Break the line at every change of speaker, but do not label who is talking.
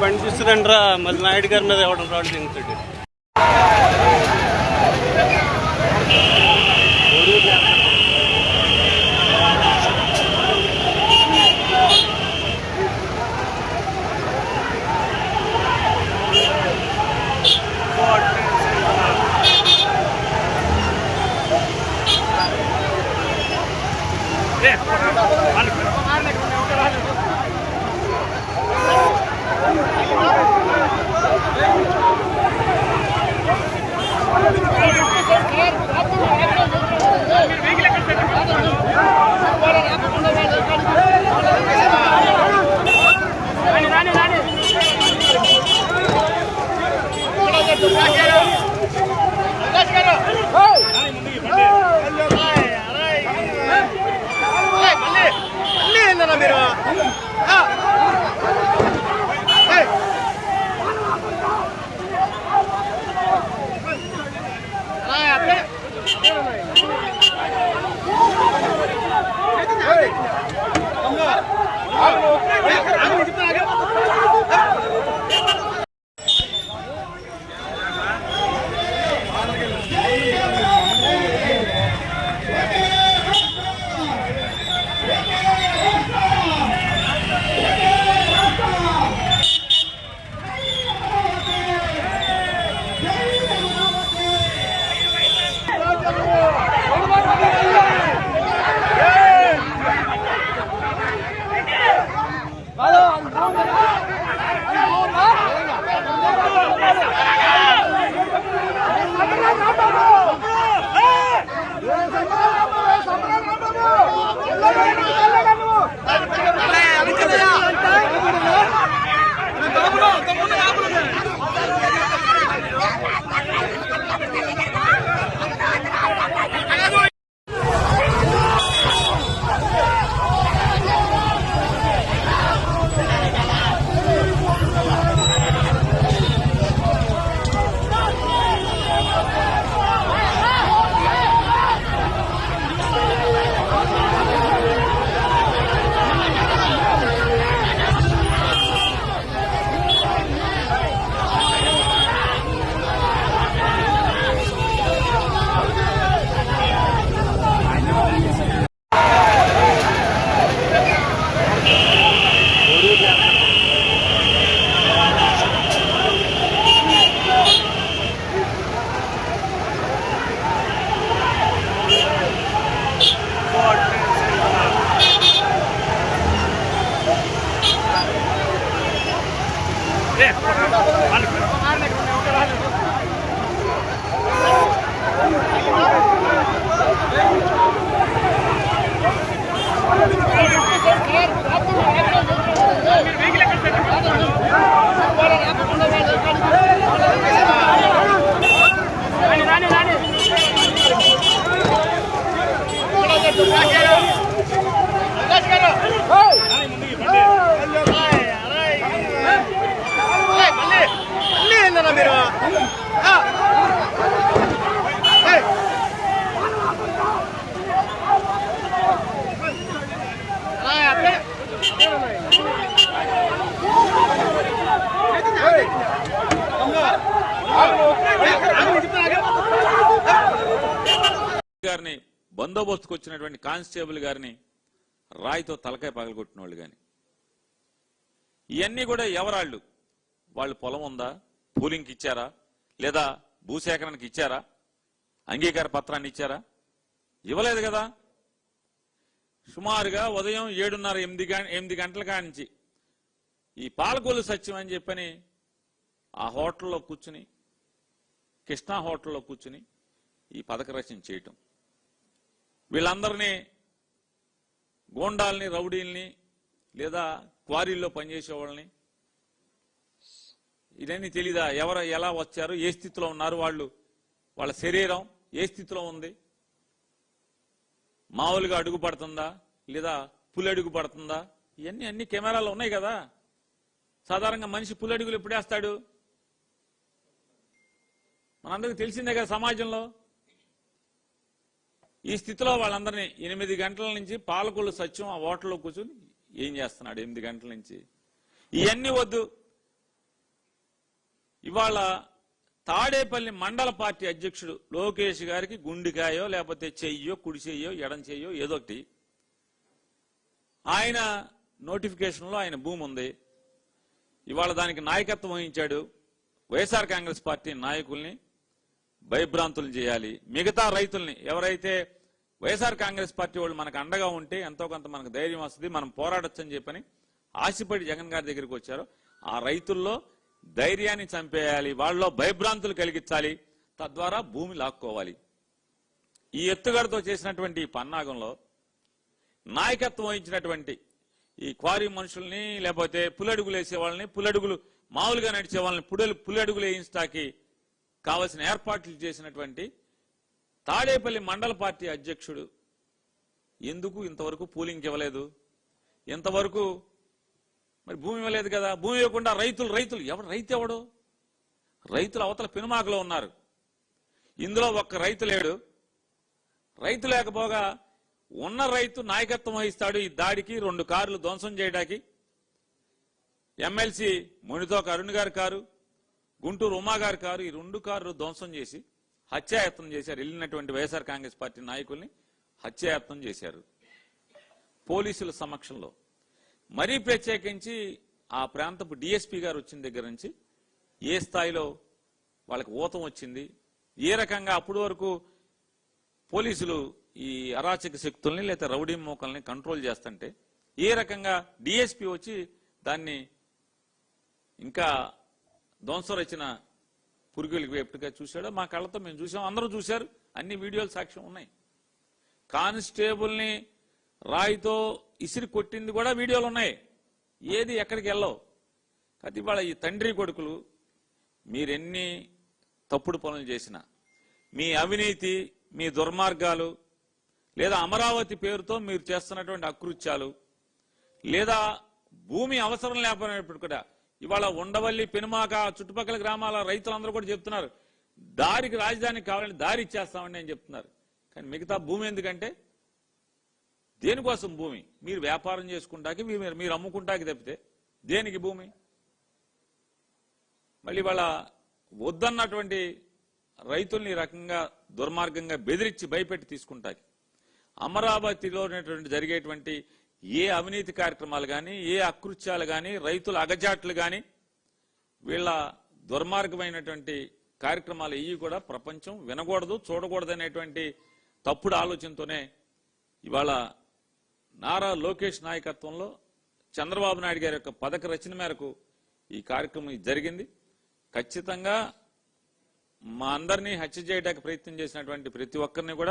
బండి చూస్తుందండి రా, మళ్ళీ నాయుడు గారి మీద ఎవడం రాడు దిగుతాడు.
గారిని బందోబస్తుకు వచ్చినటువంటి కానిస్టేబుల్ గారిని రాయితో తలకాయ పగలగొట్టిన వాళ్ళు కానీ ఇవన్నీ కూడా ఎవరాళ్ళు? వాళ్ళు పొలం ఉందా, పూలింగ్కి ఇచ్చారా, లేదా భూసేకరణకి ఇచ్చారా, అంగీకార పత్రాన్ని ఇచ్చారా? ఇవ్వలేదు కదా. సుమారుగా ఉదయం 7:30-8 గంటల కానించి ఈ పాలకొల్లు సత్యం అని చెప్పని ఆ హోటల్లో కూర్చుని, కృష్ణా హోటల్లో కూర్చుని ఈ పథక రచన చేయటం, వీళ్ళందరినీ గోండాల్ని, రౌడీల్ని, లేదా క్వారీల్లో పనిచేసే వాళ్ళని, ఇదన్నీ తెలీదా? ఎవరు ఎలా వచ్చారు, ఏ స్థితిలో ఉన్నారు, వాళ్ళ శరీరం ఏ స్థితిలో ఉంది, మామూలుగా అడుగు పడుతుందా లేదా పులి అడుగు పడుతుందా, ఇవన్నీ అన్ని కెమెరాలు ఉన్నాయి కదా. సాధారణంగా మనిషి పులి అడుగులు ఎప్పుడు వేస్తాడు? మనందరికీ తెలిసిందే కదా సమాజంలో. ఈ స్థితిలో వాళ్ళందరినీ 8 గంటల నుంచి పాలకొల్లు సత్యం ఆ హోటల్లో కూర్చుని ఏం చేస్తున్నాడు 8 గంటల నుంచి? ఇవన్నీ వద్దు. ఇవాళ తాడేపల్లి మండల పార్టీ అధ్యక్షుడు లోకేష్ గారికి గుండెకాయో లేకపోతే చెయ్యో కుడి చెయ్యో ఎడం చెయ్యో ఏదో ఒకటి, ఆయన నోటిఫికేషన్లో ఆయన భూమి ఉంది. ఇవాళ దానికి నాయకత్వం వహించాడు. వైఎస్ఆర్ కాంగ్రెస్ పార్టీ నాయకుల్ని భయభ్రాంతులు చేయాలి. మిగతా రైతుల్ని ఎవరైతే వైఎస్ఆర్ కాంగ్రెస్ పార్టీ వాళ్ళు మనకు అండగా ఉంటే ఎంతో కొంత మనకు ధైర్యం వస్తుంది, మనం పోరాడొచ్చని చెప్పని ఆశపడి జగన్ గారి దగ్గరికి వచ్చారో ఆ రైతుల్లో ధైర్యాన్ని చంపేయాలి, వాళ్ళలో భయభ్రాంతులు కలిగించాలి, తద్వారా భూమి లాక్కోవాలి. ఈ ఎత్తుగడతో చేసినటువంటి ఈ పన్నాగంలో నాయకత్వం వహించినటువంటి ఈ క్వారీ మనుషుల్ని లేకపోతే పులడుగులు వేసే వాళ్ళని, పులడుగులు మామూలుగా నడిచే వాళ్ళని పులడుగులు వేయించడానికి కావలసిన ఏర్పాట్లు చేసినటువంటి తాడేపల్లి మండల పార్టీ అధ్యక్షుడు ఎందుకు ఇంతవరకు పూలింగ్ ఇవ్వలేదు? ఇంతవరకు మరి భూమి ఇవ్వలేదు కదా. భూమి ఇవ్వకుండా రైతులు ఎవరు రైతు? రైతులు అవతల పెనుమాకలో ఉన్నారు. ఇందులో ఒక్క రైతు లేడు. రైతు లేకపోగా ఉన్న రైతు నాయకత్వం వహిస్తాడు ఈ దాడికి. 2 కార్లు ధ్వంసం చేయడానికి ఎమ్మెల్సీ మునితోక అరుణ్ గారి కారు, గుంటూరు ఉమా గారి కారు, ఈ 2 కార్లు ధ్వంసం చేసి హత్యాయత్నం చేశారు. వెళ్ళినటువంటి వైఎస్ఆర్ కాంగ్రెస్ పార్టీ నాయకుల్ని హత్యాయత్నం చేశారు పోలీసుల సమక్షంలో. మరీ ప్రత్యేకించి ఆ ప్రాంతపు డిఎస్పీ గారు వచ్చిన దగ్గర నుంచి ఏ స్థాయిలో వాళ్ళకి ఊతం వచ్చింది, ఏ రకంగా అప్పటి వరకు పోలీసులు ఈ అరాచక శక్తుల్ని లేదా రౌడీ మోకల్ని కంట్రోల్ చేస్తుంటే ఏ రకంగా డిఎస్పీ వచ్చి దాన్ని ఇంకా ధ్వంసం రచన పురుగులకి ఎప్పటిగా చూశాడో మా కళ్ళతో మేము చూసాం, అందరూ చూశారు, అన్ని వీడియోలు సాక్ష్యం ఉన్నాయి. కానిస్టేబుల్ని రాయితో ఇసిరి కొట్టింది కూడా వీడియోలు ఉన్నాయి. ఏది ఎక్కడికి వెళ్ళవు. కాబట్టి ఇవాళ ఈ తండ్రి కొడుకులు మీరెన్ని తప్పుడు పనులు చేసినా, మీ అవినీతి, మీ దుర్మార్గాలు, లేదా అమరావతి పేరుతో మీరు చేస్తున్నటువంటి అకృత్యాలు, లేదా భూమి అవసరం లేకపోయినప్పుడు కూడా ఇవాళ ఉండవల్లి, పెనుమాక, చుట్టుపక్కల గ్రామాల రైతులందరూ కూడా చెప్తున్నారు దారికి రాజధానికి కావాలని దారి ఇచ్చేస్తామని అని చెప్తున్నారు. కానీ మిగతా భూమి ఎందుకంటే దేనికోసం భూమి? మీరు వ్యాపారం చేసుకుంటాకి, మీరు అమ్ముకుంటాకి తప్పితే దేనికి భూమి? మళ్ళీ వాళ్ళ వద్దన్నటువంటి రైతుల్ని రకంగా దుర్మార్గంగా బెదిరించి భయపెట్టి తీసుకుంటాకి అమరావతిలో జరిగేటువంటి ఏ అవినీతి కార్యక్రమాలు కానీ, ఏ అకృత్యాలు కానీ, రైతుల అగజాట్లు కానీ, వీళ్ళ దుర్మార్గమైనటువంటి కార్యక్రమాలు ఇవి కూడా ప్రపంచం వినకూడదు, చూడకూడదు అనేటువంటి తప్పుడు ఆలోచనతోనే ఇవాళ నారా లోకేష్ నాయకత్వంలో చంద్రబాబు నాయుడు గారి యొక్క పథక రచన మేరకు ఈ కార్యక్రమం జరిగింది. ఖచ్చితంగా మా అందరినీ హత్య చేయడానికి ప్రయత్నం చేసినటువంటి ప్రతి ఒక్కరిని కూడా